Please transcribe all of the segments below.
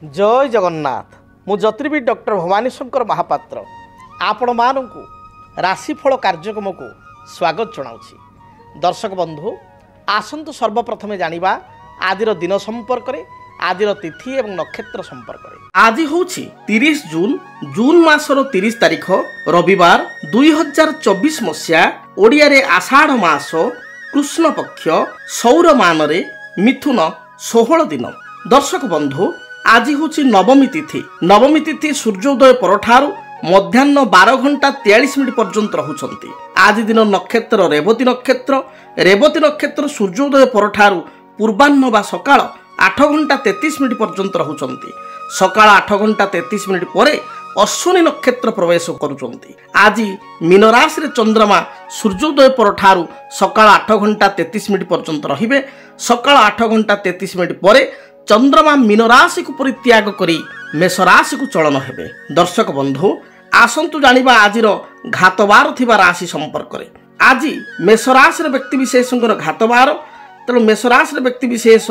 जय जगन्नाथ मु ज्योतिर्विद डॉक्टर भवानी शंकर महापात्र आपण मानू राशिफल कार्यक्रम को स्वागत जनाऊँगी। दर्शक बंधु आसतु सर्वप्रथमे जानिबा आदिर दिन संपर्क में आदिर तिथि एवं नक्षत्र संपर्क में। आज हूँ 30 जून मासर 30 तारीख रविवार 2024 मसीहा ओडिया रे आषाढ़ मास कृष्ण पक्ष सौर मान रे मिथुन 16 दिन। दर्शक बंधु आज हूँ नवमी तिथि सूर्योदय परठारु मध्याह्न 12 घंटा 43 मिनिट पर्यंत रहउछंती। आज दिन नक्षत्र रेवती नक्षत्र सूर्योदय परठारु पूर्वाह्न बा सकाळ 8 घंटा 33 मिनिट पर्यंत रहउछंती। सकाळ 8 घंटा 33 मिनिट परे अश्विनी नक्षत्र प्रवेश करुछंती। आज मीन राशि रे चंद्रमा सूर्योदय परठारु सकाळ 8 घंटा 33 मिनिट पर्यंत रहिबे। सकाळ 8 घंटा 33 मिनिट परे चंद्रमा मीन राशि को परित्याग करी मेष राशि को चलन हेबे। दर्शक बंधु आसंतु जानिबा आजिर घातबार थिबा राशि संपर्क रे। आज मेष राशि व्यक्ति विशेषकर घातबार, तेणु मेष राशि व्यक्ति विशेष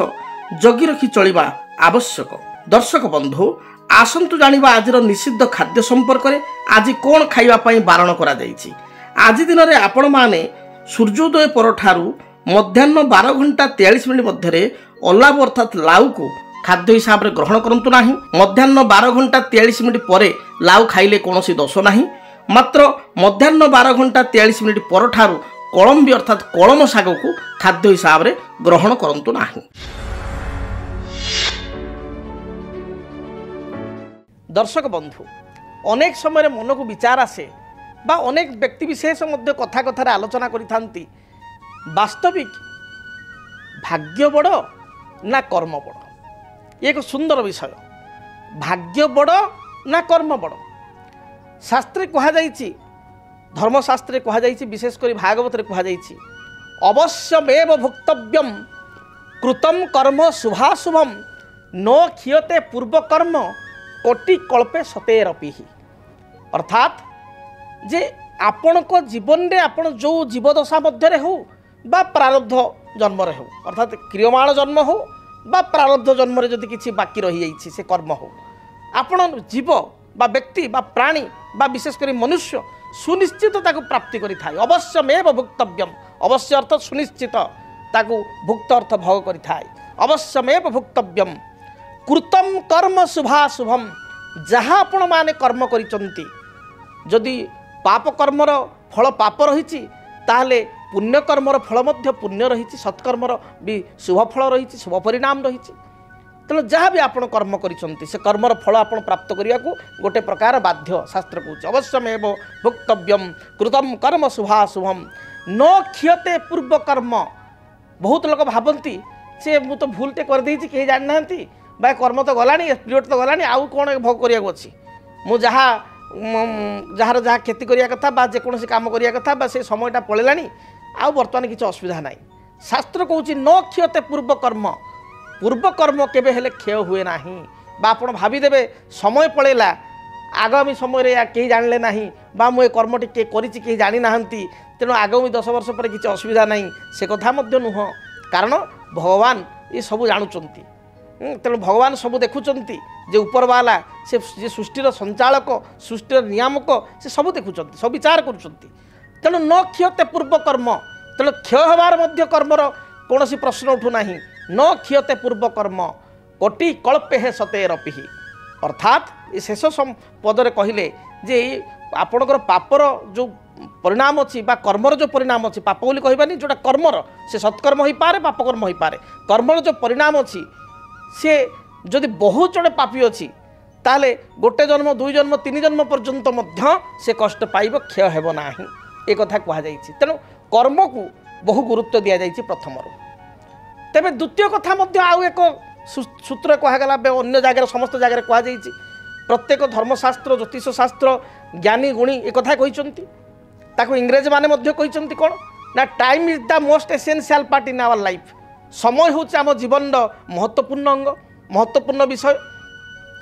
जगी रखी चलिबा आवश्यक। दर्शक बंधु आसंतु जानिबा आजिर निषिद्ध खाद्य संपर्क रे। आज कोन खाइबा पई बारण करा जायछि। आज दिन रे आपण माने सूर्योदय परठारु मध्याह्न 12 घंटा 43 मिनिट मध्यरे अलाव अर्थात लाउ को खाद्य हिसाब रे ग्रहण करंतु नाही। मध्याह्न 12 घंटा 43 मिनिट परे लाउ खाइले कोनोसी दोष नाही। मात्र मध्याह्न 12 घंटा 43 मिनिट परठारु कळंबी अर्थात कळम शाग को खाद्य हिसाब रे ग्रहण करंतु नाही। दर्शक बंधु अनेक समय मन को विचार आसे बा अनेक व्यक्ति विशेष मध्य कथा कथार आलोचना करिथांती। वास्तविक भाग्य बड़ ना कर्म बड़, एक सुंदर विषय। भाग्य बड़ ना कर्म बड़। शास्त्रे कहा जाइछि, धर्मशास्त्रे कहा जाइछि, विशेष कर भागवत रे कहा जाइछि अवश्यमेव भुक्तव्यम कृतम कर्म शुभाशुभम न क्षीयते पूर्व कर्म कोटि कल्पे सतेरपि। अर्थात जे आपण को जीवन रे आपण जो जीवदशा मध्य हो बा प्रारब्ध जन्म रे हो, अर्थात क्रियमाण जन्म हो बा प्रारब्ध जन्म रे जदि किछि बाकी रही जाइछि से कर्म हो, आपण जीव बा व्यक्ति बा प्राणी बा विशेषकर मनुष्य सुनिश्चित ताकू प्राप्ति करि थाए। अवश्यमेव भुक्तव्यम, अवश्य अर्थ सुनिश्चित, ताकू भुक्त अर्थ भोग करि थाए। अवश्यमेव भुक्तव्यम कृतम कर्म शुभाशुभम। जहाँ आपण माने कर्म करिचंती, जदि पाप कर्मर फल पाप रहिछि ताहले पुण्य कर्मर फल मध्य पुण्य रहिछि, सत्कर्मर भी शुभ फल रहिछि, शुभ परिणाम रहिछि। तेणु जहाँ भी आपण कर्म करिचंती से कर्मर फल आपण प्राप्त करिया को गोटे प्रकार बाध्य। शास्त्र कहूँ अवश्यमेव भुक्तव्यम कृतम कर्म शुभाशुभम न क्षीयते पूर्व कर्म। बहुत लोग भावती से मु तो भूलटे कर देछि कहीं जानि नाहंती बा कर्म तो गलानी, पीरियड तो गलानी, आउ कौन भोग करिया अछि। मु जहाँ जहाँ खेती करिया कथा बा जेकोसी काम करिया कथा बा से समयटा पळेलानी, आउ बर्तमान किसी असुविधा नहीं। शास्त्र कहूँ न क्षीयते पूर्व कर्म। पूर्व कर्म केबे हेले क्षय हुए नाही। बा आपण भाविदेवे समय पळेला, आगामी समय रे कहीं जानले नाही बा मु ए कर्मटी के करिछि कहीं जानि नाहंती, तेणु आगामी 10 वर्ष पर किसी असुविधा नहीं, से कथा मध्य नुह। कारण भगवान ये सब जानुचंती, तेणु भगवान सब देखुचंती। जे उपरवाला से जे सृष्टिर संचालक, सृष्टिर नियामक, से सब देखुचंती, सब विचार करुचंती। तेणु न क्षीयते पूर्व कर्म, तेणु क्षय हबार मध्य कर्मर कौनसी प्रश्न उठू नाही। न क्षीयते पूर्व कर्म कोटि कल्पे हे सतेरपि। अर्थात ये शेष पदरे कहले जे आपणकर पापर जो परिणाम अच्छी बा कर्मर जो परिणाम अच्छी, पाप बोली कहबानी, जोटा कर्मर से सत्कर्म हो पारे, पापकर्म हो पारे। कर्मर जो परिणाम अच्छी से जदि बहुत जड़े पापी अच्छी ताले गोटे जन्म 2 जन्म 3 जन्म पर्यंत मध्य से कष्ट पाइब, क्षय हेब नाही। एक कथा कहा जाइछि। तेणु कर्म को बहु गुरुत्व दिया जाइछि प्रथमरु। तेबे द्वितीय कथा मध्य आउ एक सूत्र कहगला, अन्य जगह समस्त जगह कहा जाइछि। प्रत्येक धर्मशास्त्र, ज्योतिष शास्त्र, ज्ञानी गुणी एक कथा कहिसंती, ताको इंग्रेज माने मध्य कहिसंती कोन ना time is the most essential part in our life. समय होछि आम जीवन महत्वपूर्ण अंग, महत्वपूर्ण विषय।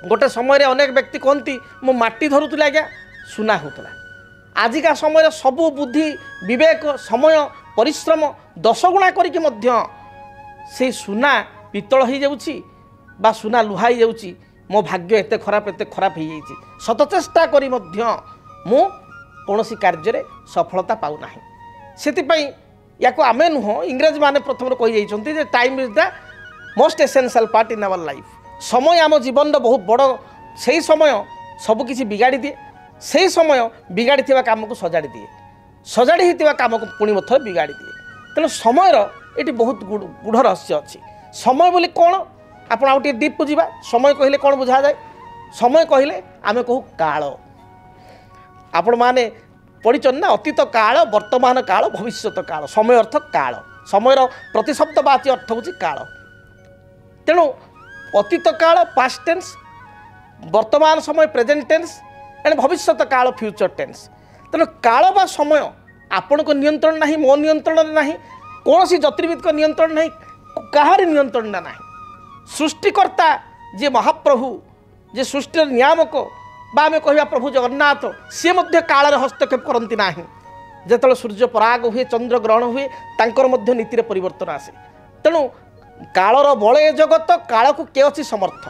गोटे समय अनेक व्यक्ति कहती मु माटी धरुला आज्ञा सुना होता। आजिका समय सबू बुद्धि विवेक समय परिश्रम 10 गुणा करके से सुना पितल हो जाउछि बा सुना लुहा हो जाउछि, मो भाग्य एते खराब हो जाइए शतचेष्टा करी मध्य मु कौन कार्य सफलता पाऊना से या आम नुह इंग्रेज माने प्रथम कही जाइए time is the most essential part in our life समय आम जीवन बहुत बड़ से समय सबकि बिगाड़ी दिए से समय बिगाड़ी काम को सजाड़ी दिए सजाड़ी होता काम को पुणी मत बिगाड़ी दिए तेणु समयर ये बहुत गूढ़ रहस्य अच्छी समय बोली कौन आप डीप को जावा समय कहले कौन बुझा जाए समय कहले आम कहू काल आपण माने पढ़ी ना अतीत काल वर्तमान काल भविष्यत काल समय अर्थ काल समयर प्रतिशब्दवाची अर्थ हूँ काल तेणु अतीत काल पास्ट टेन्स वर्तमान समय प्रेजेंट टेन्स एंड भविष्यत काल फ्यूचर टेन्स तेणु काल बा समय आपण को नियंत्रण नहीं मो नियंत्रण नहीं कौन सी ज्योतिर्विद को नियंत्रण नहीं कहार नियंत्रण ना सृष्टिकर्ता जे महाप्रभु जे सृष्टि नियामक बा आम कह प्रभु जगन्नाथ सी मध्य काल हस्तक्षेप करती ना जो सूर्य पराग हुए चंद्र ग्रहण हुए तांकर मध्य नीतिर परिवर्तन आसे तेणु कालर बड़े जगत काल को के अच्छी समर्थ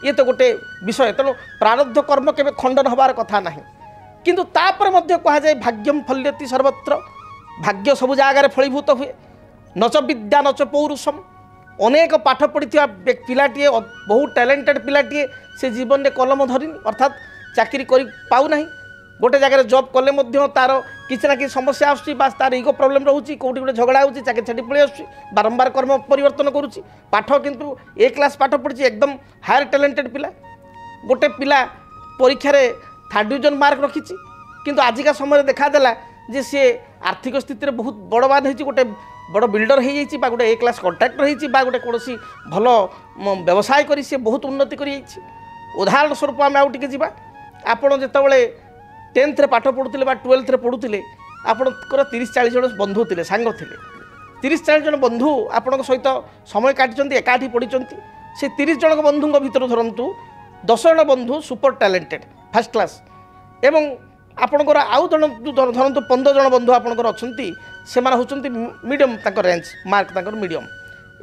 ये तो गोटे विषय तेणु प्रारब्ध कर्म केवे खंडन हबार कथा ना किंतु तापर मध्य कह जाए भाग्यम फल्यति सर्वत्र भाग्य सब जगार फलीभूत हुए नच विद्या नच पौरुषम अनेक पाठ पढ़ी पिलाटीए बहुत टैलेंटेड पिलाटीए से जीवन में कलम धरनी अर्थात चाकरी कर पाऊना गोटे जगह जॉब कले तार किसी ना कि समस्या आसूँ तार इगो प्रोब्लेम रोचे कौटी गोटे झगड़ा होची चाकरी छाड़ी पलि आसूँ बारंबार कर्म परिवर्तन करुच्ची पाठ किंतु ए क्लास पाठ पढ़ी एकदम हायर टैलेंटेड पिला गोटे पिला परीक्षा रे 3rd डिविजन मार्क रखी किंतु आजिका समय देखादेला जे सी आर्थिक स्थिति बहुत बड़वान हो गोटे बड़ बिल्डर हो जाइए गोटे ए क्लास कॉन्ट्राक्टर हो गोटे कौन भल व्यवसाय कर बहुत उन्नति कर उदाहरण स्वरूप आम आउ टे जा आपड़ जिते 10th पाठ पढ़ुते 12th पढ़ुते आपणकर 30-40 जन बंधु थे सांग थे 30-40 जन बंधु आपण सहित समय काटी एकाठी पढ़ी से 30 जन बंधु भितर धरतु 10 जन बंधु सुपर टैलेंटेड फर्स्ट क्लास एवं आपणकर आउ जन धरतु 15 जन बंधु आपणकर अच्छा से होती मीडियम रेंज मार्क मीडियम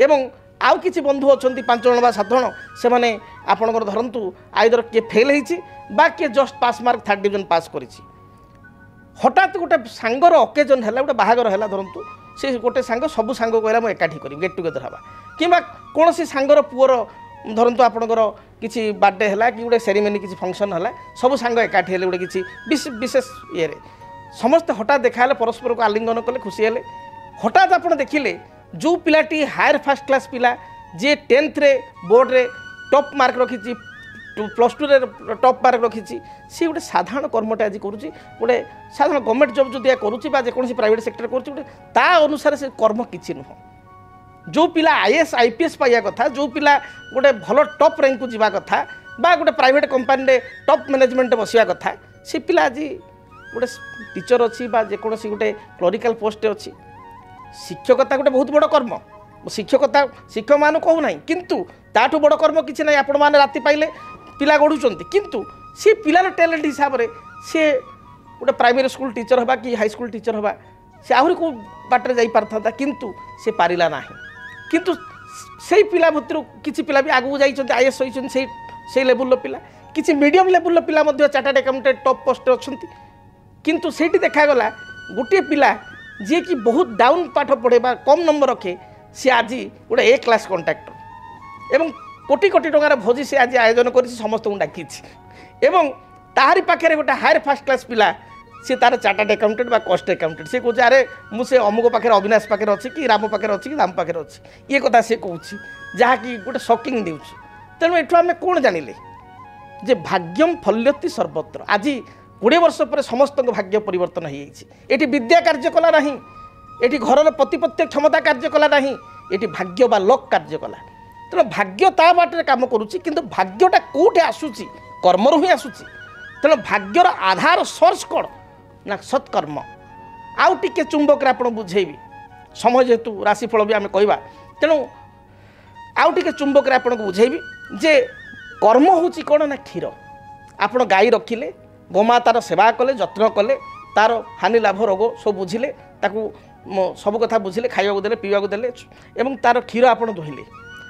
एवं आउ किसी बंधु अच्छा 5 जन 7 जन से मैंने आपणकर धरतु आइदर किए फेल होती किए जस्ट पास मार्क 3rd डिविजन पास कर हठात गोटे सांगर अकेजन है गोटे बाहागर है धरतु से गोटे सांग सब सांग कहला मुझे एकाठी करी गेट टुगेदर हाँ कि कौन सांगर पुअर धरतु आपणकर किसी बर्थडे है कि गोटे सेरेमनी किसी फंक्शन है सब सांग एकाठी है गोटे किसी विशेष ये समस्ते हठात देखा परस्पर को आलिंगन कले खुशी है हठात आप देखिले जो पिलाटी हायर फर्स्ट क्लास पिला जे 10th रे बोर्ड रे टॉप मार्क रखी +2 रे टॉप मार्क रखी सी गोटे साधारण कर्मटे आज करुँची गोटे साधारण गवर्नमेंट जॉब जो दिया करुँची जेकोसी प्राइवेट सेक्टर करुँची ता अनुसार से कर्म किसी नुह जो पिला IAS IPS पाइया कथा जो पिला गोटे भल टॉप रैंक को जीवा कथा बा गोटे प्राइवेट कंपनी टॉप मैनेजमेंट बसिया कथा से पिला आज गोटे टीचर अच्छी जेकोसी गोटे क्लरिकल पोस्ट अच्छी शिक्षकता गोटे बहुत बड़ कर्म शिक्षकता शिक्षक मान कहूना किंतु ताठू बड़ कर्म किसी ना आपण मैंने राति पाइले पिला गढ़ुंट किंतु सी पिलार टैलेंट हिसाब से सी गोटे प्राइमरी स्कूल टीचर हवा कि हाई स्कूल टीचर हवा से आहरी को बाटर जाई पारथा किंतु से पारिला ना किंतु से पिला भितर किसी पिला भी आगू जाइए IAS होती से लेवल पिला किसी मीडियम लेवल पिला चार्टर्ड अकाउंटेंट टॉप पोस्ट अच्छा किंतु सेठी देखागला गोटे पिला जी कि बहुत डाउन पाठ पढ़े कम नंबर रखे सी आज गोटे ए क्लास कॉन्ट्राक्टर एवं कोटी कोटी टंकार भोजी से आज आयोजन कर समस्त डाकी एवं ताहारी पाखे गोटे हायर फर्स्ट क्लास पिला सी तार चार्टर्ड अकाउंटेंट बा कॉस्ट अकाउंटेंट से कहे अरे मुझे अमुक पाखे अविनाश पाखे अच्छी कि राम पाखे अच्छी कि राम पाखे अच्छी ये कथा सी कहूँ जहाँकि गोटे शॉकिंग न्यूज तेणु एठू आम कौन जानिले जे भाग्यम फल्यति सर्वत्र आज 20 वर्ष पर समस्त भाग्य परिवर्तन हो विद्या कार्य कला ना ये घर प्रतिपत्ति क्षमता कार्य कला ना ये भाग्य बा लक कार्य कला तेणु भाग्य ता बाटे काम करुच्ची किंतु भाग्यटा कौटे आसूची कर्मरु ही आसूची तेणु भाग्यर आधार सोर्स कौन ना सत्कर्म आउ टिके चुंबक आप बुझेबी समय जेहेतु राशिफल भी आम कहवा तेणु आउ टिके चुंबक आप बुझेबी जे कर्म होची कौन ना क्षीर आप गाई रखिले गोमातार सेवा कले जत्न कले तार हानि लाभ रोग सब बुझिले ताकू सब कथा बुझिले खाइबा देले पीवा देले एवं तार क्षीर आप दुहिले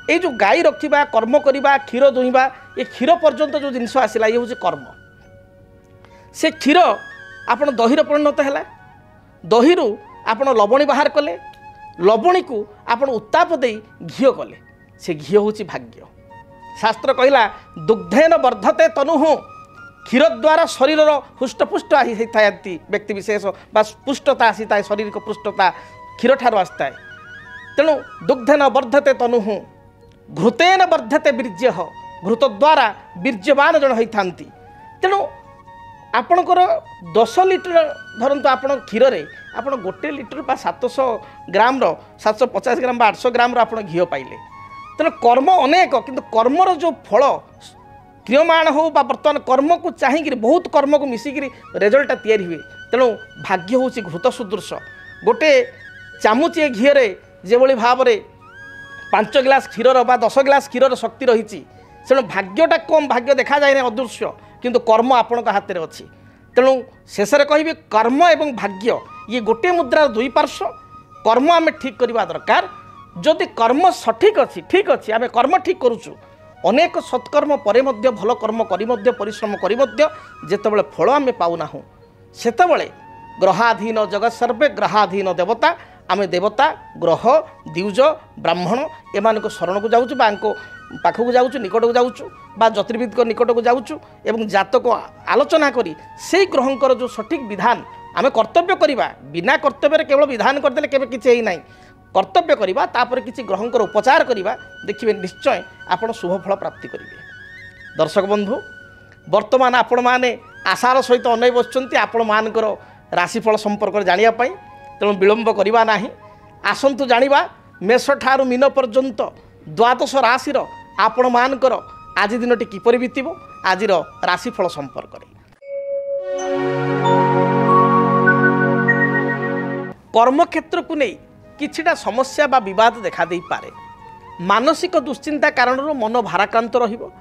ये जो गाई रखा कर्म करवा क्षीर दुईवा ये क्षीर पर्यंत जो जिनस आसला ये हूँ कर्म से क्षीर आपण दही परिणत है दही आपण लवणी बाहर कले लवणी को आपण उत्ताप दे घी कले से घी हूँ भाग्य शास्त्र कहला दुग्धेन वर्धते तनु क्षीर द्वारा शरीर हुष्टपुष्ट होता व्यक्ति विशेष पुष्टता आसी था शरीर को पुष्टता क्षीर ठार आसी था तेणु दुग्धेन वर्धते तनु घृतेन वर्धते वीर्य घृत द्वारा वीर्यवान जन होता तेणु आपणकर 10 लिटर धरतु आप क्षीर में आप गोटे लिटर 700 ग्राम 750 ग्राम 800 ग्राम आप घी पाइले तेणु कर्म अनेक किंतु कर्मर जो फल क्रियमाण हो बर्तमान कर्म को चाहिए बहुत कर्म को मिसिक रेजल्ट या हुए तेणु भाग्य हूँ घृत सदृश गोटे चामुचे घीरे जो भाव में 5 गिलास क्षीर 10 गिलास क्षीर शक्ति रही तेणु भाग्यटा कम भाग्य देखा जाए अदृश्य किंतु कर्म आपण हाथ में अच्छी तेणु शेष में कह कर्म एवं भाग्य ये गोटे मुद्रार दुई पार्श्व कर्म आम ठीक करवा दरकार जदि कर्म सठिक अच्छी ठीक अच्छी आम कर्म ठीक करुचु अनेक सत्कर्म पर भल कर्म करी परिश्रम करी जितेबाला फल आम पाऊना सेतबले ग्रहाधीन जगत सर्वे ग्रहाधीन देवता आम देवता ग्रह द्विज ब्राह्मण एमान शरण को जाऊँ पाखक जाऊँ निकट को जाऊँ ज्योतिर्विद निकट को जाऊँ एवं जातक आलोचना करी से ग्रहंकर जो सठिक विधान आम कर्तव्य करवा बिना कर्तव्य केवल विधान करदे केवे किसी ना कर्तव्य करवा तापर किसी ग्रहंकर उपचार करवा देखिए निश्चय आपण शुभ फल प्राप्ति करेंगे। दर्शक बंधु वर्तमान आपण माने आशार सहित अनै बसुँच आपण मानकर राशिफल संपर्क जानापी तेणु विलंब करवा नहीं आसतु जानिबा मेष ठारू मीन पर्यंत द्वादश राशिर आपण मानकर आज दिनटी किपरि बीतिबो आजिर राशिफल संपर्क कर्मक्षेत्र को नहीं किछिटा समस्या बा विवाद देखा दे पारे मानसिक दुश्चिंता कारण मन भाराक्रांत रहिबो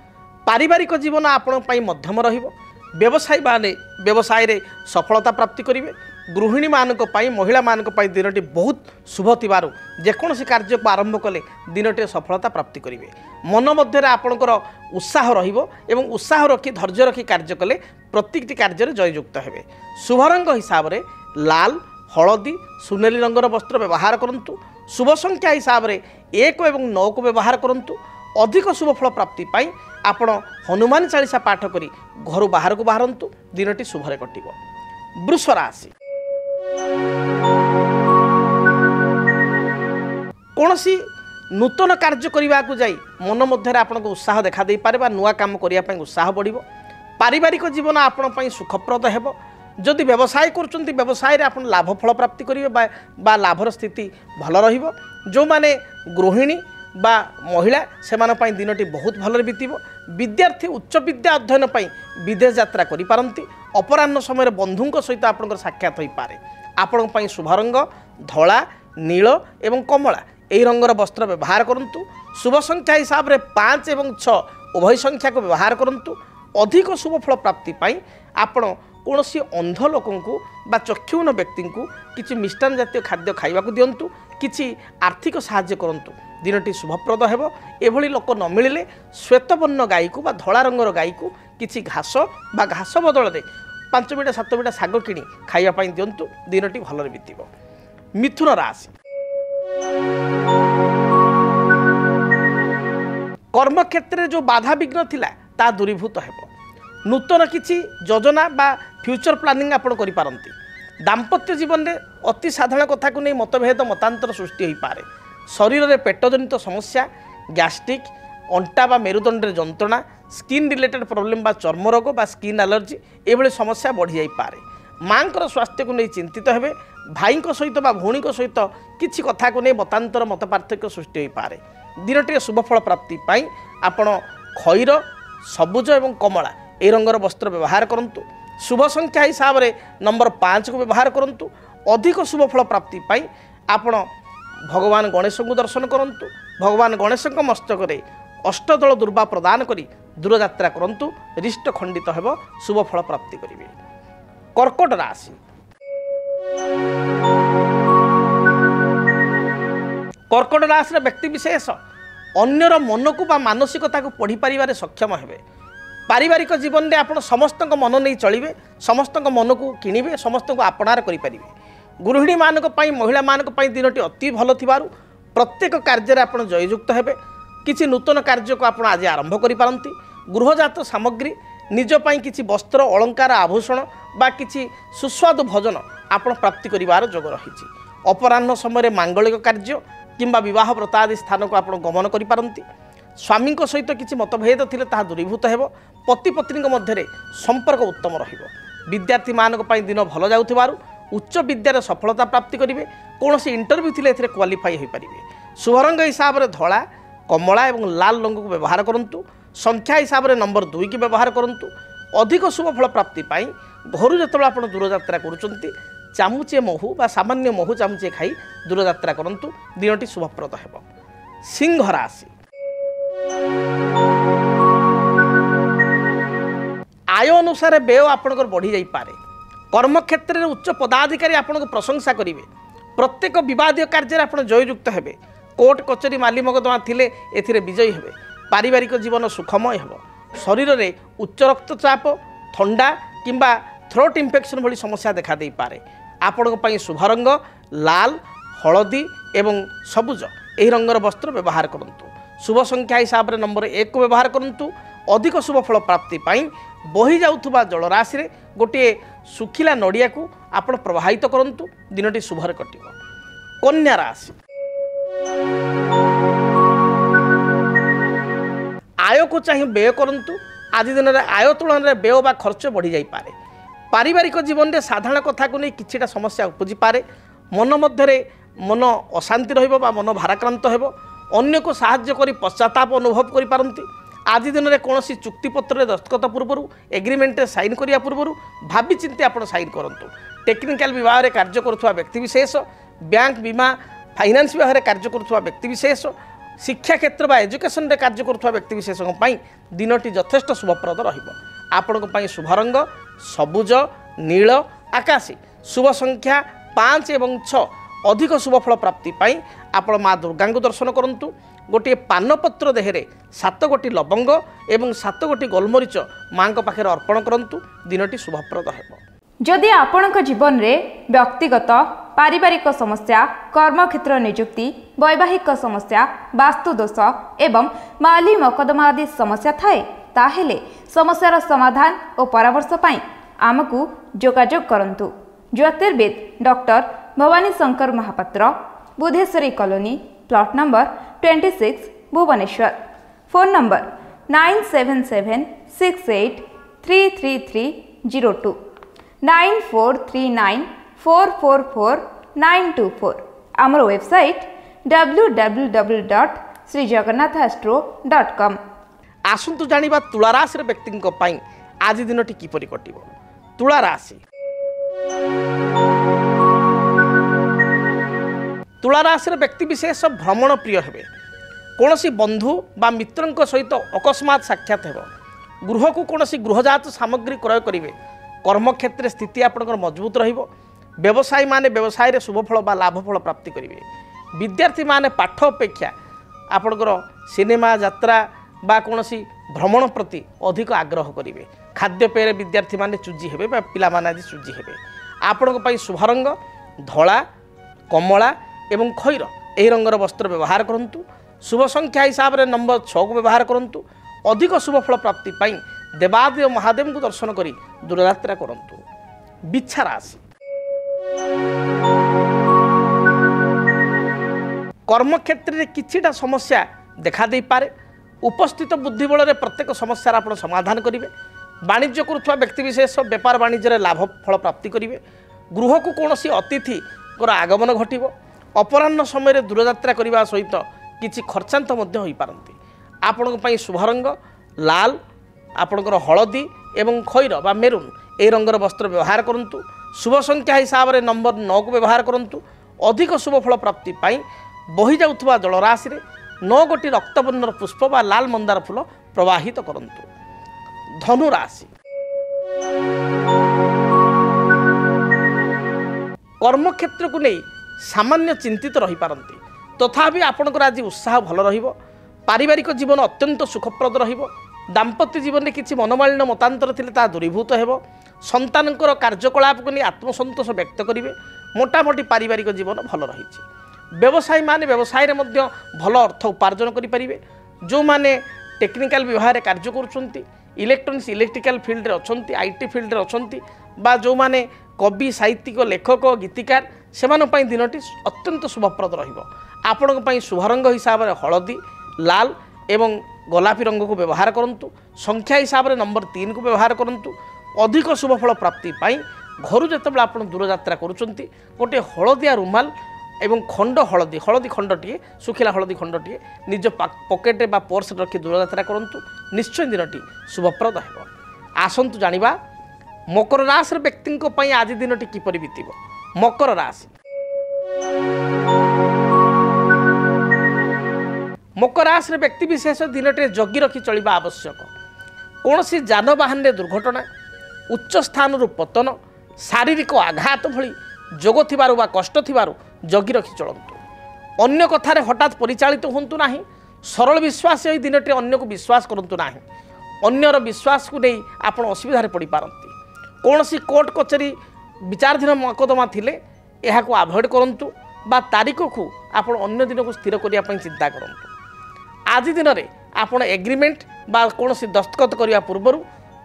पारिवारिक जीवन आपण पई मध्यम रहिबो व्यवसायी माने व्यवसाय रे सफलता प्राप्ति करिवे गृहिणी मानक पई महिला मानक पई दिनटी बहुत शुभ थिबारु जेकोसी कार्य को आरंभ कले दिनटी सफलता प्राप्ति करिवे मन मध्य आपणकर उत्साह रहिबो एवं उत्साह रखी धैर्य रखी कार्य कले प्रत्येकटी कार्य जययुक्त हेबे शुभ रंग हिसाब रे लाल हलदी सुनेली रंगर वस्त्र व्यवहार करंतु शुभ संख्या हिसाब रे 1 एवं 9 को व्यवहार करंतु अधिक शुभ फल प्राप्ति पाई आपण हनुमान चालीसा पाठ करी घर बाहर को बाहरंतु दिनटी शुभरे कटिबो। वृष राशि कौनसी नूतन कार्य करने को जाई मन मध्य आपको उत्साह देखा दे पारे नुआ काम करने उत्साह बढ़िबो पारिवारिक जीवन आपण सुखप्रद हेबो जदि व्यवसाय कर व्यवसाय आप लाभ फल प्राप्ति करेंगे बा लाभर स्थिति भल रहिबो जो माने गृहिणी बा महिला से दिनटी बहुत भल बीतब विद्यार्थी उच्च विद्या अध्ययन पर विदेश यात्रा करि पारंती अपराह्न समय बंधुओं सहित आपंकर साक्षात हो पारे आपण शुभ रंग धला नील एवं कमला यही रंगर वस्त्र व्यवहार करंतु शुभ संख्या हिसाब रे 5 एवं 6 उभय संख्या को व्यवहार करंतु अधिक शुभ फल प्राप्ति पाई आपण कौनसी अंध लोक बा चक्षुहीन व्यक्ति को किसी मिष्टान जातीय खाद्य खाइबा दिंतु किसी आर्थिक साहाय्य करंतु दिनटी शुभप्रद हेबो एभली लोक न मिलिले श्वेतवर्ण गाई को बा धला रंगर गाई को किसी घास बा घास बदल में 5 बिटा 7 बिटा शाग किणी खाइबा दिंतु दिनटी भलरे बीतिबो। मिथुन राशि कर्म क्षेत्र जो बाधा विघ्न थिला ता दूरीभूत हेबो नूतन किसी योजना बा फ्यूचर प्लानिंग आपण करि पारंती दाम्पत्य जीवन में अति साधारण कथा को नहीं मतभेद मतांतर सृष्टि हो पारे शरीर में पेटजनित समस्या गैस्ट्रिक अंटा बा मेरुदंड जंत्रणा स्किन रिलेटेड प्रोब्लेम बा चर्म रोग बा स्किन एलर्जी एभली समस्या बढ़ी जाई पारे मांकर स्वास्थ्य को नहीं चिंतित हेबे भाई सहित बा भौणी सहित किसी कथा को नहीं मतांतर मत पार्थक्य सृष्टि हो पारे दिनटी शुभफल प्राप्ति पाई आपण खैर सबुज एवं कमला ए रंगर वस्त्र व्यवहार करंतु शुभ संख्या हिसाब रे नंबर 5 को व्यवहार करंतु अधिक शुभ फल प्राप्ति पाई आपण भगवान गणेश को दर्शन करंतु भगवान गणेश मस्तक रे अष्टदल दुर्वा प्रदान करी दूरयात्रा करंतु रिष्ट खंडित हेबो शुभ फल प्राप्ति करिवे। कर्कट राशि कर्कट राशि व्यक्ति विशेष अन्यर मन को बा मानसिकता को पढ़ी पारिबारे सक्षम हेबे। पारिवारिक जीवन में आप समस्त मन नहीं चलिए, समस्त मन को किणवे, समस्त को आपणार करें। गृहिणी मानक महिला मानक दिनटी अति भल थिबारु प्रत्येक कार्य आप जययुक्त हेबे। किसी नूतन कार्य को आप आज आरंभ करिपारंती। गृहजात सामग्री निजपाई किसी वस्त्र अलंकार आभूषण बा किसी सुस्वादु भोजन आप प्राप्ति करिवार जोग रही। अपराह्न समय मांगलिक कार्य किंबा विवाह व्रत आदि स्थान को आप गमन करिपारंती। स्वामी सहित किसी मतभेद थिले ताहा दूरीभूत हेबो। पति पत्नी मध्य संपर्क उत्तम रहिबो। विद्यार्थी मानक पई दिन भल जाउथिबारु उच्च विद्यार सफलता प्राप्ति करिवे। कोनोसी इंटरव्यू थिले एथिरे क्वालिफाई होई परिबे। शुभ रंग हिसाब रे धला, कमला एवं लाल रंग को व्यवहार करंतु। संख्या हिसाब रे नंबर 2 की व्यवहार करंतु। अधिक शुभ फल प्राप्ति पाई घर जेतबेला आपण दूर यात्रा करूचंती चामुचे महू बा सामान्य महू चामुचे खाई दूर यात्रा करंतु। दिनटी शुभप्रद हेबो। सिंह राशि आय अनुसार व्यय आपणकर बढ़ी जाई पारे। कर्मक्षेत्र में उच्च पदाधिकारी आपको प्रशंसा करेंगे। प्रत्येक विवादीय कार्य आप जययुक्त हेबे। कोर्ट कचेरी माली मकदमा थिले एथिरे विजयी हेबे। पारिवारिक जीवन सुखमय हेबो। शरीर में उच्च रक्तचाप, थंडा किंबा थ्रोट इन्फेक्शन भली समस्या देखा दे पारे। आपण शुभ रंग लाल, हलदी एवं सबुज यही रंगर वस्त्र व्यवहार करंतु। शुभ संख्या हिसाब से नंबर 1 को व्यवहार करंतु। अधिक शुभ फल प्राप्ति पाई बही जाउथुबा जलराशि रे गोटे सुखिला नड़िया को आपण प्रवाहित करंतु। दिनटी शुभरे कटिबो। कन्या राशि आय को चाहिए व्यय करंतु। आज दिन में आय तुलन में व्यय बा खर्च बढ़ी जाई पारे। पारिवारिक जीवन में साधारण कथा को नहीं किछिटा समस्या उपजी पारे। मन मध्य मन अशांति रहिबो बा मन भाराक्रांत हेबो। अन्य को साहाय्य करी पश्चाताप अनुभव करि पारंती। आज दिन में कौन चुक्तिपत्र दस्तखत पूर्व एग्रीमेंट साइन करिया पूर्व भावी चिंती आप साइन करूँ। टेक्निकल विभाग में कार्य करुवा व्यक्तिविशेष, बैंक बीमा फाइनान्स विभाग में कार्य करुवा व्यक्तिविशेष, शिक्षा क्षेत्र बा एजुकेशन रे कार्य करुवा व्यक्तिविशेषों दिनटी यथेष्ट शुभप्रद रही। शुभ रंग सबुज, नील, आकाशी। शुभ संख्या 5 एवं 6। अधिक शुभ फल प्राप्ति पाई आपण माँ दुर्गा को दर्शन करंतु। गोटे पानपत्र देहरे 7 गोटी लवंग एवं 7 गोटी गोलमरीच माँ पाखे अर्पण करंतु। दिनटी शुभप्रद हेबो। जदि आपणक जीवन में व्यक्तिगत पारिवारिक समस्या, कर्मक्षेत्र नियुक्ति, वैवाहिक समस्या, वास्तुदोष एवं माली मकदमा आदि समस्या थाए ताहेले समस्यार समाधान और परामर्श पाई आमकु जोगाजोग करंतु। ज्योतिर्विद doctor Bhabani Shankar Mahapatra, Budheswari colony, plot number 26, Bhubaneswar. Phone number 9776833302 9439444924। आमर वेबसाइट www.srijagannathastro.com। आसंतु जानिबा तुला राशि व्यक्ति आज दिनटी किपरि कटिबो। तुला राशि तुला राशि व्यक्ति विशेष भ्रमण प्रिय हेबे। कौनसी बंधु बा मित्र सहित अकस्मात साक्षात हेबो। गृह को कौनसी गृहजात सामग्री क्रय करेंगे। कर्मक्षेत्र स्थिति आपंकर मजबूत रहिबो। व्यवसायी माने व्यवसाय रे शुभफल बा लाभफल प्राप्ति करेंगे। विद्यार्थी माने पाठ अपेक्षा आपंकर सिनेमा यात्रा बा कौनसी भ्रमण प्रति अधिक आग्रह करेंगे। खाद्यपेय विद्यार्थी माने चूजी हेबे बा पिला माने आज चूजी हेबे। आपंक पई शुभ रंग धला, कमला एवं खैर यही रंगर वस्त्र व्यवहार करंतु। शुभ संख्या हिसाब से नंबर 6 को व्यवहार करंतु। अधिक शुभ फल प्राप्ति पाई देवादेव महादेव को दर्शन करी दूरयात्रा करंतु। बिच्छा राशि कर्मक्षेत्र में किछिटा समस्या देखा दे पारे। उपस्थित बुद्धिबल रे प्रत्येक समस्या आप समाधान करेंगे। वाणिज्य करुवा व्यक्तिविशेष व्यापार वाणिज्य लाभ फल प्राप्ति करेंगे। गृह को कौन अतिथि आगमन घटिबो। अपराह्न समय दूरयात्रा करने सहित किसी खर्चांत हो पारती। आपण शुभ रंग लाल, आपणकर हलदी एवं खैर बा मेरून यही रंगर वस्त्र व्यवहार करंतु। शुभ संख्या हिसाब से नंबर 9 को व्यवहार करंतु। अधिक शुभ फल प्राप्ति पाई बही जाउथुबा जलराशि रे 9 गोटी रक्तवर्णर पुष्प बा लाल मंदार फूल प्रवाहित करंतु। धनु राशि कर्मक्षेत्र को नहीं सामान्य चिंतित रही पारती। तथापि आपणकर आज उत्साह भल रहिबो। पारिवारिक जीवन अत्यंत सुखप्रद रहिबो। दाम्पत्य जीवन में किसी मनमालिन्य मतांतर थिले ता दूरीभूत हेबो। संतानकर कार्यकलाप को नहीं आत्मसंतोष व्यक्त करेंगे। मोटामोटी पारिवारिक जीवन भल रही। व्यवसायी माने व्यवसाय रे मध्य भल अर्थ उपार्जन करेंगे। जो माने टेक्निकल विभाग कार्य करुँच, इलेक्ट्रोनिक्स इलेक्ट्रिकल फील्ड रे अछंती, आईटी फील्ड रे अछंती, बा जो माने कवि साहित्यिक लेखक गीतिकार सेमानन पई दिनटी अत्यंत शुभप्रद रहिबो। आपन पई शुभ रंग हिसाब रे हळदी, लाल एवं गोलापी रंग को व्यवहार करंतु। संख्या हिसाब रे नंबर 3 को व्यवहार करंतु। अधिक शुभफल प्राप्ति पाई घर जितेबाला आप दूर यात्रा करुँच गोटे हलदिया रुमाल एवं खंड हलदी हलदी खंडटे सुखिला हलदी खंडटे निज पकेटे बा पर्स रखी दूर यात्रा करूँ। निश्चय दिनटी शुभप्रद हो। आसतु जानिबा मकर राशि व्यक्ति आज दिनटी किपरि बीतिब। मकर राशि मकर राशि व्यक्ति विशेष दिनटे जगी रखी चलिबा आवश्यक। कौन सी जानवाहन दुर्घटना, उच्च स्थान पतन, शारीरिक आघात भली जोग थिबारु बा कष्ट थिबारु जगी रखी चलतु। अन्य कथार हठात परिचालित होंतु नाही। सरल विश्वास यही दिनटे अन्य को विश्वास करंतु नाही। अन्यर विश्वास को नहीं आपण असुविधा पड़ पारती। कौन सी कोर्ट कचेरी विचाराधीन मकदमा थिले यह आभोड करंतु बा तारीख को आपण अन्य दिन को स्थिर करने चिंता करंतु। आज दिन में आपण एग्रीमेंट बा कौन सी दस्तखत करने पूर्वर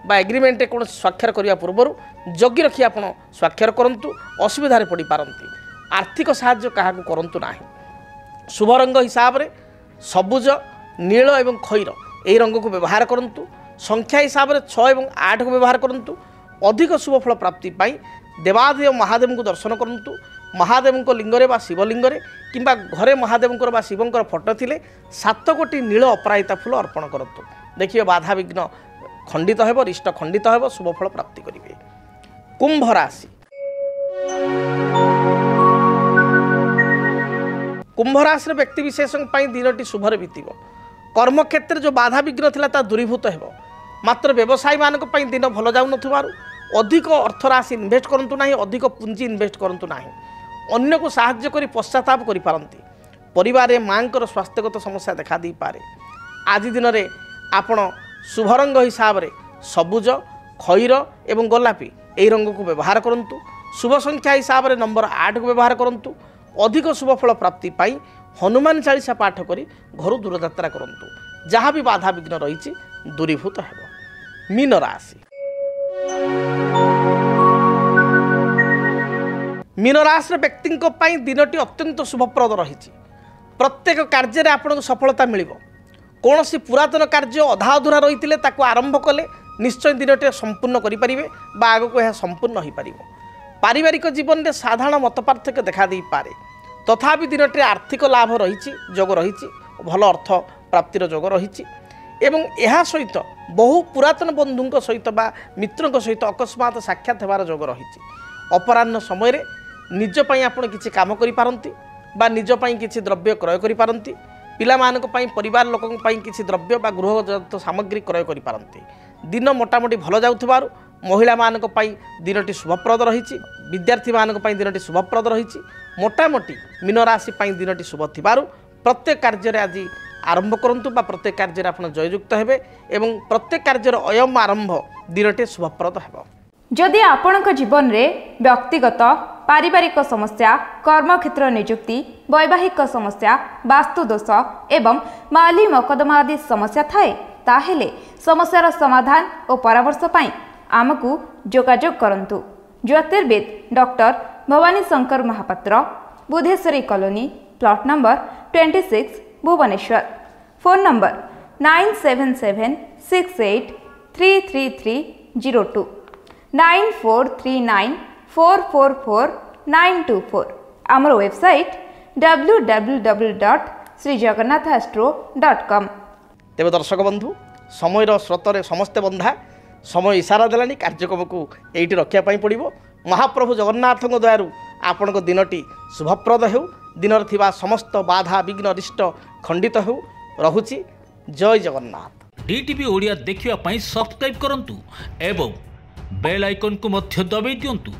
बा एग्रीमेंट कौन स्वाक्षर करने पूर्वर जगी रखी आप स्वाक्षर करूँ। असुविधा पड़ पारती। आर्थिक साहाय्य क्या करूँ ना। शुभ रंग हिसाब से सबुज, नील एवं खैर यही रंग को व्यवहार करूँ। संख्या हिसाब से 6 और 8 को व्यवहार करूँ। अधिक शुभफल प्राप्ति पाई देवादेव महादेव को दर्शन करूँ। महादेव को लिंगरे बा शिवलिंगरे किंबा घरे महादेव बा शिवंकर फोटो थिले 7 कोटी नील अपराजिता फूल अर्पण करूँ। देखिए बाधा विघ्न खंडित हेब, रिष्ट खंडित हेब, शुभफल प्राप्ति करेंगे। कुंभ राशि कुंभ राशि व्यक्ति विशेष दिनटी शुभरे बीतब। कर्म क्षेत्र जो बाधा विघ्न थिला ता दूरीभूत हेब। मात्र व्यवसायी मानक पई दिन भल जाउ नथुबारु अधिक अर्थ राशि इन्वेस्ट करंतु नाही, अधिक पुंजी इन्वेस्ट करंतु नाही। अन्य को साहाय्य करी पश्चाताप करि पारंती। परिवार में मांकर स्वास्थ्यगत समस्या देखा दी पारे। आज दिन में आपण शुभ रंग हिसाब से सबुज, खैर एवं गोलापी यही रंग को व्यवहार करूँ। शुभ संख्या हिसाब से नंबर 8 को व्यवहार करूँ। अधिक शुभफल प्राप्ति पाई हनुमान चालीसा पाठ करी घर दूर यात्रा करूँ। जहाँ भी बाधा विघ्न रही दूरीभूत हेब। मीन राशि मीन राशि व्यक्ति दिनटी अत्यंत शुभप्रद रही। प्रत्येक कार्य आपको सफलता मिल। कौन सी पुरातन कार्य अधा अधूरा रही आरंभ कले निश्चय दिनटे संपूर्ण करें बा आग को यह संपूर्ण हो पार। पारिवारिक जीवन में साधारण मत पार्थक्य देखा दे पारे। तथापि दिनटे आर्थिक लाभ रही, जोग रही, भल अर्थ प्राप्तिर जोग रही एवं यह सहित बहु पुरातन बंधुओं सहित बा मित्रों सहित अकस्मात साक्षात होवार जोग रही। अपराह्न समय निजपाई आप किसी काम करिपारंती बा निजपाई किसी द्रव्य क्रय करिपारंती। पिलामानक पई परिवार लोकन पई किसी द्रव्य बा गृहजात सामग्री क्रय करिपारंती। दिन मोटामोटी भल जाउथबारु महिला मानक पई दिनटी शुभप्रद रही। विद्यार्थी मानक पई दिनटी शुभप्रद रही। मोटामोटी मीन राशि पई दिनटी शुभ थिबारु प्रत्येक कार्य रे आज आरंभ करंतु बा प्रत्येक कार्य रे आपण जययुक्त हेबे एवं प्रत्येक कार्य रे अयम आरंभ दिनटी शुभप्रद हेबो। जदि आपणक जीवन रे व्यक्तिगत पारिवारिक समस्या, कर्मक्षेत्र नियुक्ति, वैवाहिक समस्या, वास्तुदोष एवं माली मकदमा आदि समस्या थाए ताहेले समस्यार समाधान और परामर्श पाई आमकु जोगाजोग करंतु। ज्योतिर्विद doctor Bhabani Shankar Mahapatra, Budheswari colony, plot number 26, Bhubaneswar. Phone number 9776833302 9439444924। आमर वेबसाइट www.srijagannathastro.com। तेरे दर्शक बंधु समयर स्रोतर समस्ते बंधा समय इशारा देलानी कार्यक्रम को एटी रखापी पड़ो। महाप्रभु जगन्नाथ दयारू आपण दिनटी शुभप्रद हो। दिन थिबा समस्त बाधा विघ्न रिष्ट खंडित हो। रहुची जय जगन्नाथ। डीटीवी ओडिया देखिवा पई सब्सक्राइब करंतु एवं बेल आइकन को मध्य दबाई दियंतु।